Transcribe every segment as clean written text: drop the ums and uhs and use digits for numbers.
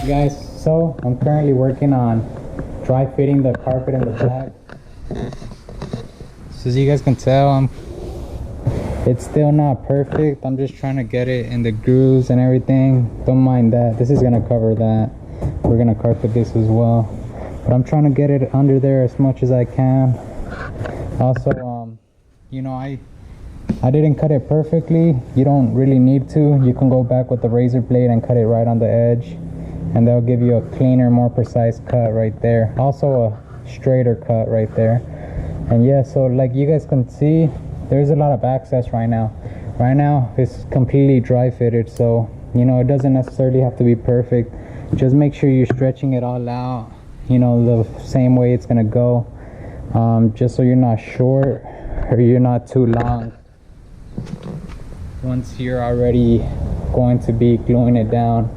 Guys, so I'm currently working on dry fitting the carpet in the back. So as you guys can tell, it's still not perfect. I'm just trying to get it in the grooves and everything. Don't mind that. This is gonna cover that. We're gonna carpet this as well, but I'm trying to get it under there as much as I can. Also, you know, I didn't cut it perfectly. You don't really need to. You can go back with the razor blade and cut it right on the edge, and that'll give you a cleaner, more precise cut right there. Also a straighter cut right there. And yeah, so like you guys can see, there's a lot of access right now. Right now it's completely dry fitted, so you know, it doesn't necessarily have to be perfect. Just make sure you're stretching it all out, you know, the same way it's gonna go, just so you're not short or you're not too long once you're already going to be gluing it down.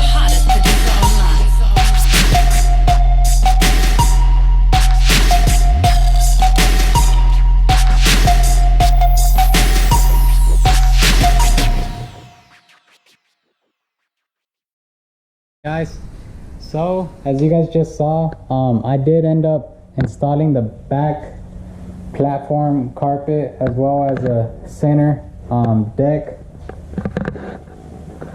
hottest producer online. Guys, so as you guys just saw, I did end up installing the back platform carpet as well as a center deck.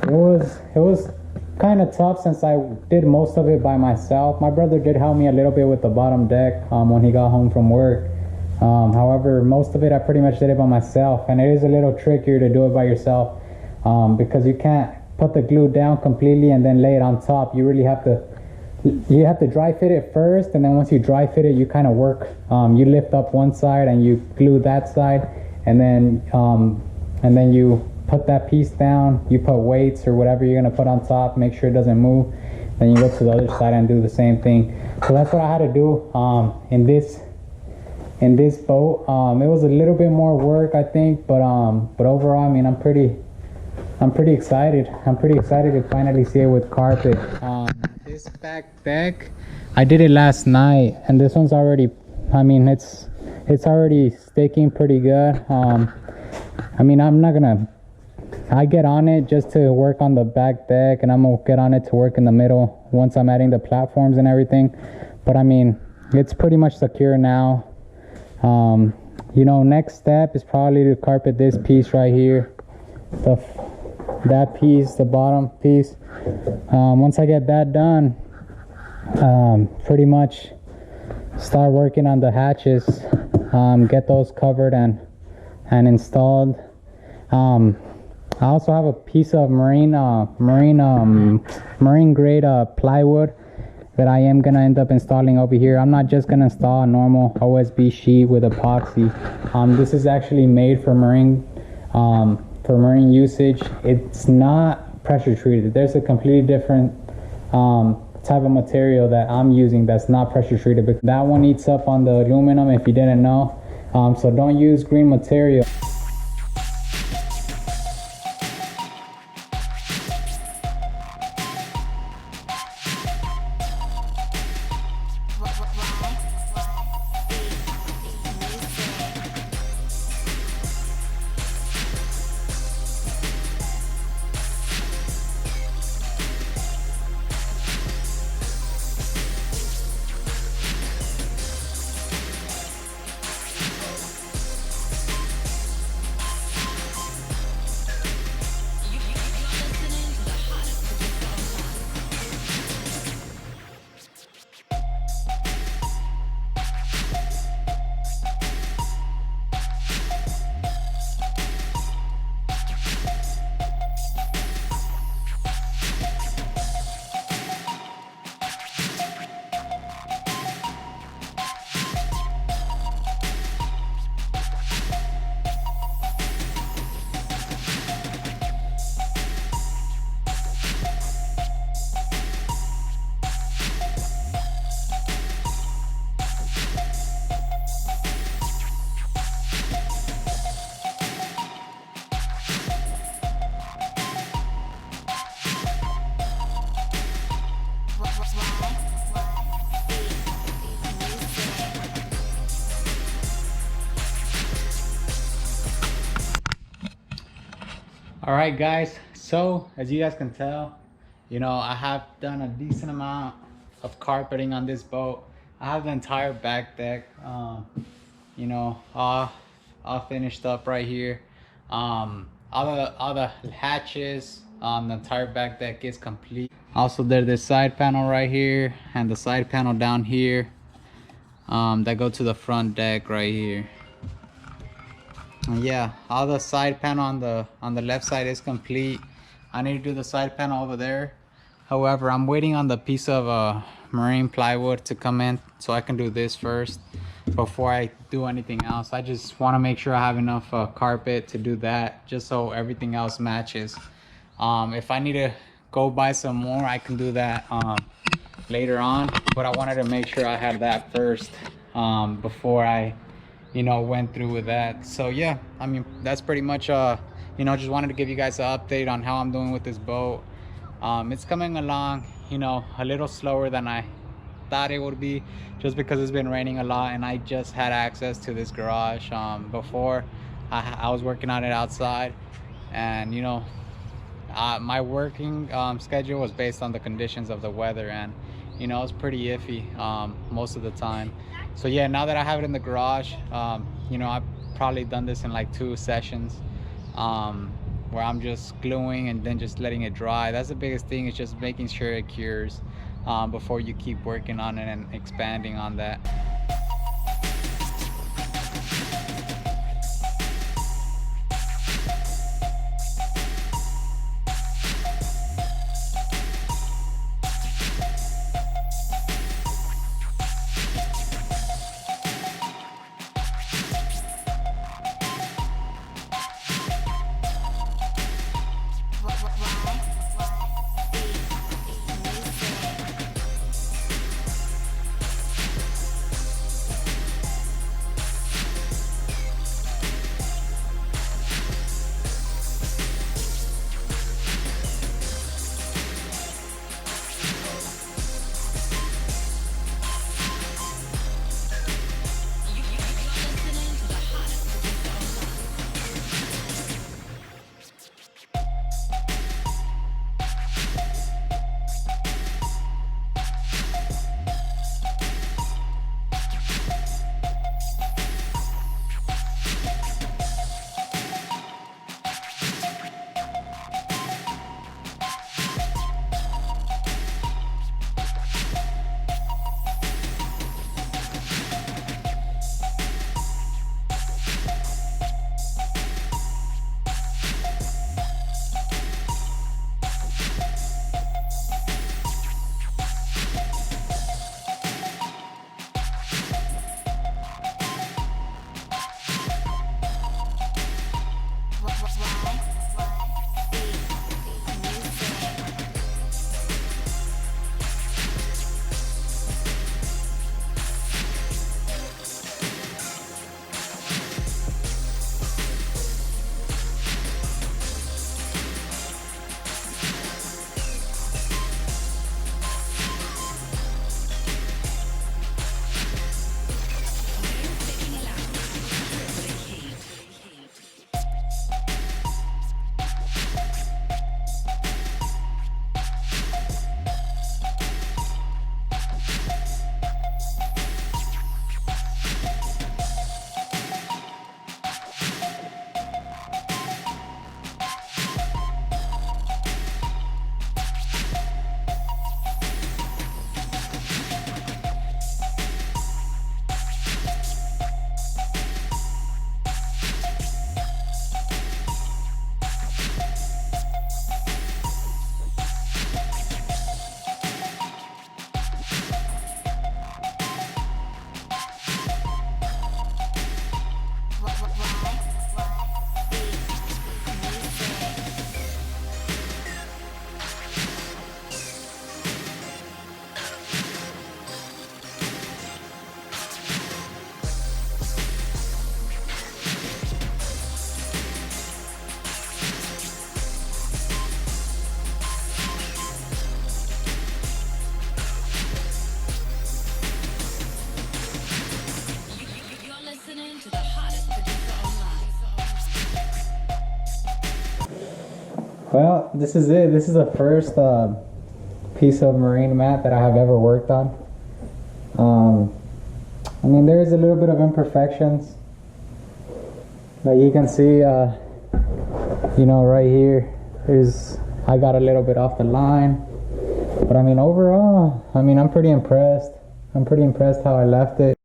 It was kind of tough since I did most of it by myself. My brother did help me a little bit with the bottom deck when he got home from work. However, most of it I pretty much did it by myself, and it is a little trickier to do it by yourself because you can't put the glue down completely and then lay it on top. You really have to dry fit it first, and then once you dry fit it, you kind of work. You lift up one side and you glue that side, and then you put that piece down. You put weights or whatever you're gonna put on top, make sure it doesn't move. Then you go to the other side and do the same thing. So that's what I had to do in this boat. It was a little bit more work, I think, but overall, I mean, I'm pretty excited. I'm pretty excited to finally see it with carpet. This back deck, I did it last night, and this one's already, I mean, it's already sticking pretty good. I mean, I get on it just to work on the back deck, and I'm gonna get on it to work in the middle once I'm adding the platforms and everything. But I mean, it's pretty much secure now. You know, next step is probably to carpet this piece right here, that piece, the bottom piece. Once I get that done, pretty much start working on the hatches, get those covered and installed. I also have a piece of marine grade plywood that I am gonna end up installing over here. I'm not just gonna install a normal OSB sheet with epoxy. This is actually made for marine usage. It's not pressure treated. There's a completely different type of material that I'm using that's not pressure treated, but that one eats up on the aluminum, if you didn't know. So don't use green material. Alright guys, so as you guys can tell, you know, I have done a decent amount of carpeting on this boat. I have the entire back deck, you know, all finished up right here. All the hatches on the entire back deck is complete. Also there's this side panel right here and the side panel down here that go to the front deck right here. Yeah, all the side panel on the left side is complete. I need to do the side panel over there. However, I'm waiting on the piece of marine plywood to come in so I can do this first before I do anything else. I just want to make sure I have enough carpet to do that, just so everything else matches. If I need to go buy some more, I can do that later on, but I wanted to make sure I had that first before I, you know, went through with that. So yeah, I mean, that's pretty much you know, just wanted to give you guys an update on how I'm doing with this boat. It's coming along, you know, a little slower than I thought it would be, just because it's been raining a lot and I just had access to this garage. Before I was working on it outside, and you know, my working schedule was based on the conditions of the weather, and you know, it's pretty iffy most of the time. So yeah, now that I have it in the garage, you know, I've probably done this in like 2 sessions, um, where I'm just gluing and then just letting it dry. That's the biggest thing, is just making sure it cures before you keep working on it and expanding on that. Well, this is it. This is the first piece of marine mat that I have ever worked on. I mean, there is a little bit of imperfections. Like you can see, you know, right here is, I got a little bit off the line. But I mean, overall, I mean, I'm pretty impressed. I'm pretty impressed how I left it.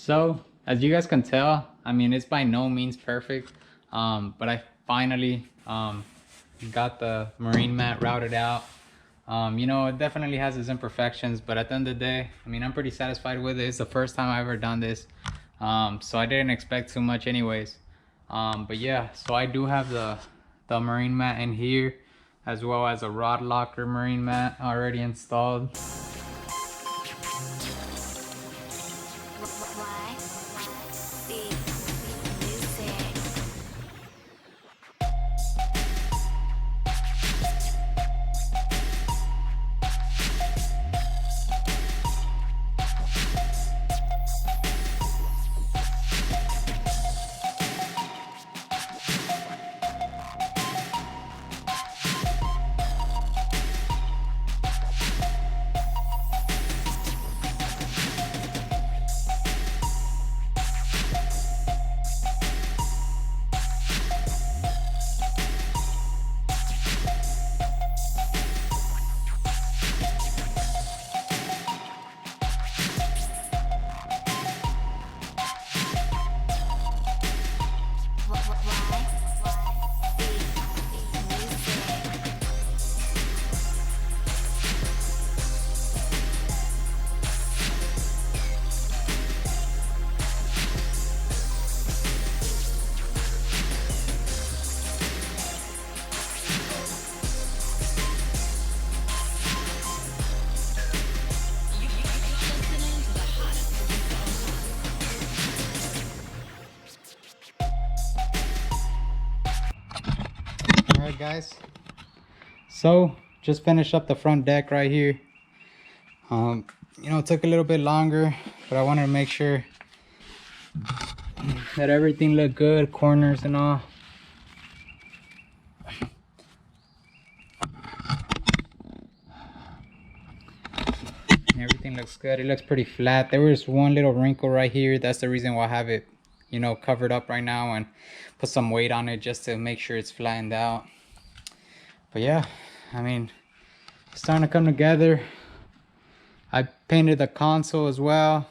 So, as you guys can tell, I mean, it's by no means perfect, but I finally got the marine mat routed out. You know, it definitely has its imperfections, but at the end of the day, I mean, I'm pretty satisfied with it. It's the first time I've ever done this, so I didn't expect too much anyways. But yeah, so I do have the marine mat in here, as well as a rod locker marine mat already installed. Alright guys, so just finished up the front deck right here. You know, it took a little bit longer, but I wanted to make sure that everything looked good, corners and all. Everything looks good. It looks pretty flat. There was one little wrinkle right here. That's the reason why I have it, you know, covered up right now and put some weight on it just to make sure it's flattened out. But yeah, I mean, it's starting to come together. I painted the console as well.